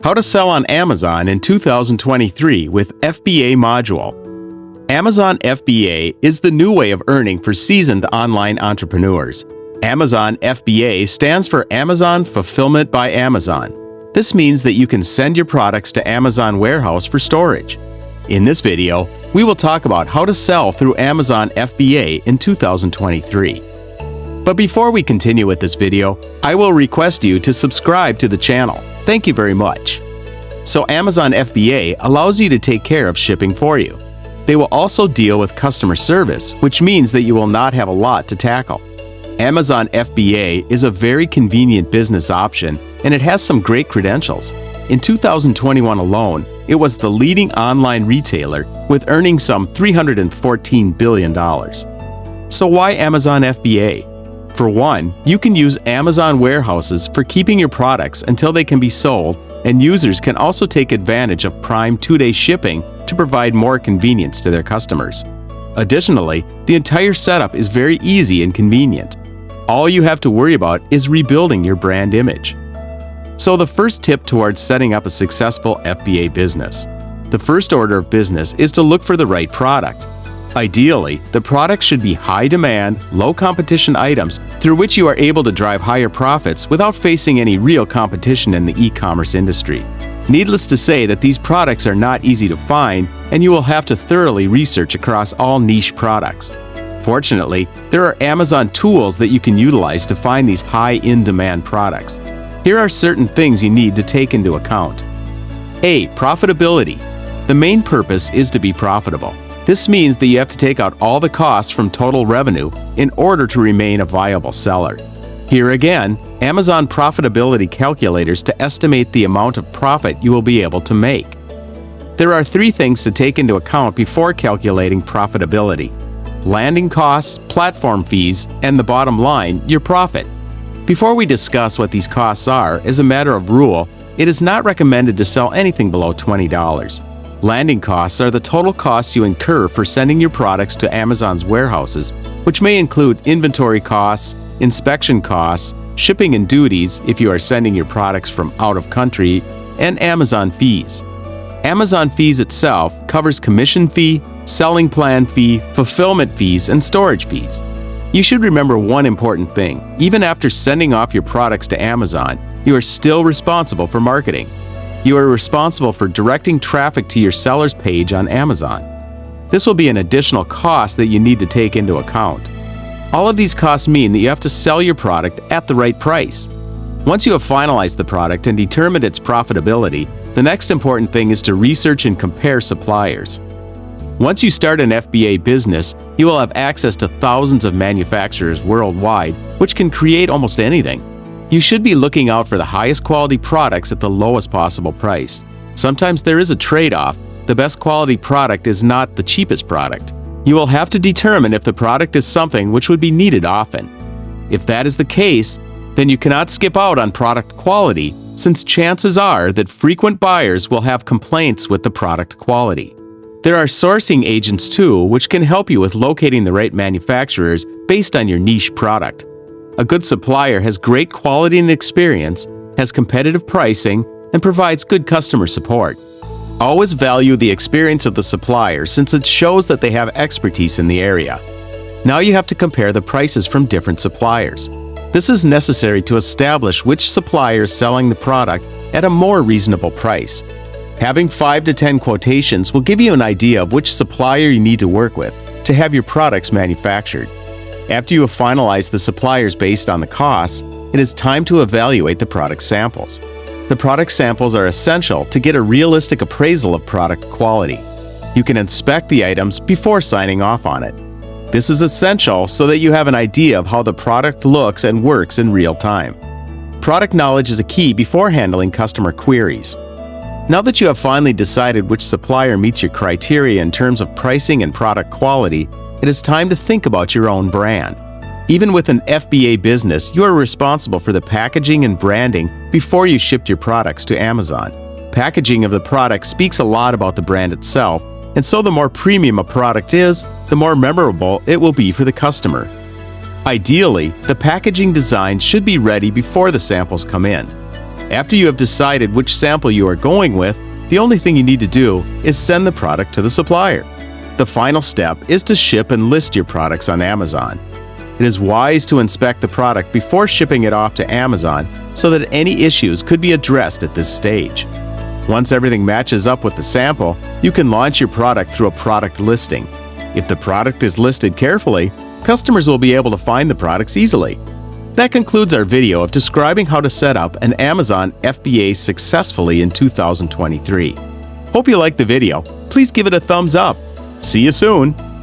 How to sell on Amazon in 2023 with FBA module. Amazon FBA is the new way of earning for seasoned online entrepreneurs. Amazon FBA stands for Amazon Fulfillment by Amazon. This means that you can send your products to Amazon warehouse for storage. In this video, we will talk about how to sell through Amazon FBA in 2023. But before we continue with this video, I will request you to subscribe to the channel. Thank you very much. So Amazon FBA allows you to take care of shipping for you. They will also deal with customer service, which means that you will not have a lot to tackle. Amazon FBA is a very convenient business option, and it has some great credentials. In 2021 alone, it was the leading online retailer with earnings some $314 billion. So why Amazon FBA? For one, you can use Amazon warehouses for keeping your products until they can be sold, and users can also take advantage of Prime 2-day shipping to provide more convenience to their customers. Additionally, the entire setup is very easy and convenient. All you have to worry about is rebuilding your brand image. So the first tip towards setting up a successful FBA business. The first order of business is to look for the right product. Ideally, the product should be high-demand, low-competition items through which you are able to drive higher profits without facing any real competition in the e-commerce industry. Needless to say that these products are not easy to find, and you will have to thoroughly research across all niche products. Fortunately, there are Amazon tools that you can utilize to find these high-in-demand products. Here are certain things you need to take into account. A. Profitability. The main purpose is to be profitable. This means that you have to take out all the costs from total revenue in order to remain a viable seller. Here again, Amazon profitability calculators to estimate the amount of profit you will be able to make. There are three things to take into account before calculating profitability: landing costs, platform fees, and the bottom line, your profit. Before we discuss what these costs are, as a matter of rule, it is not recommended to sell anything below $20. Landing costs are the total costs you incur for sending your products to Amazon's warehouses, which may include inventory costs, inspection costs, shipping and duties if you are sending your products from out of country, and Amazon fees. Amazon fees itself covers commission fee, selling plan fee, fulfillment fees, and storage fees. You should remember one important thing: even after sending off your products to Amazon, you are still responsible for marketing. You are responsible for directing traffic to your seller's page on Amazon. This will be an additional cost that you need to take into account. All of these costs mean that you have to sell your product at the right price. Once you have finalized the product and determined its profitability, the next important thing is to research and compare suppliers. Once you start an FBA business, you will have access to thousands of manufacturers worldwide, which can create almost anything. You should be looking out for the highest quality products at the lowest possible price. Sometimes there is a trade-off. The best quality product is not the cheapest product. You will have to determine if the product is something which would be needed often. If that is the case, then you cannot skip out on product quality, since chances are that frequent buyers will have complaints with the product quality. There are sourcing agents too, which can help you with locating the right manufacturers based on your niche product. A good supplier has great quality and experience, has competitive pricing, and provides good customer support. Always value the experience of the supplier, since it shows that they have expertise in the area. Now you have to compare the prices from different suppliers. This is necessary to establish which supplier is selling the product at a more reasonable price. Having 5 to 10 quotations will give you an idea of which supplier you need to work with to have your products manufactured. After you have finalized the suppliers based on the costs, it is time to evaluate the product samples. The product samples are essential to get a realistic appraisal of product quality. You can inspect the items before signing off on it. This is essential so that you have an idea of how the product looks and works in real time. Product knowledge is a key before handling customer queries. Now that you have finally decided which supplier meets your criteria in terms of pricing and product quality, it is time to think about your own brand. Even with an FBA business, you are responsible for the packaging and branding before you ship your products to Amazon. Packaging of the product speaks a lot about the brand itself, and so the more premium a product is, the more memorable it will be for the customer. Ideally, the packaging design should be ready before the samples come in. After you have decided which sample you are going with, the only thing you need to do is send the product to the supplier. The final step is to ship and list your products on Amazon. It is wise to inspect the product before shipping it off to Amazon so that any issues could be addressed at this stage. Once everything matches up with the sample, you can launch your product through a product listing. If the product is listed carefully, customers will be able to find the products easily. That concludes our video of describing how to set up an Amazon FBA successfully in 2023. Hope you liked the video. Please give it a thumbs up. See you soon!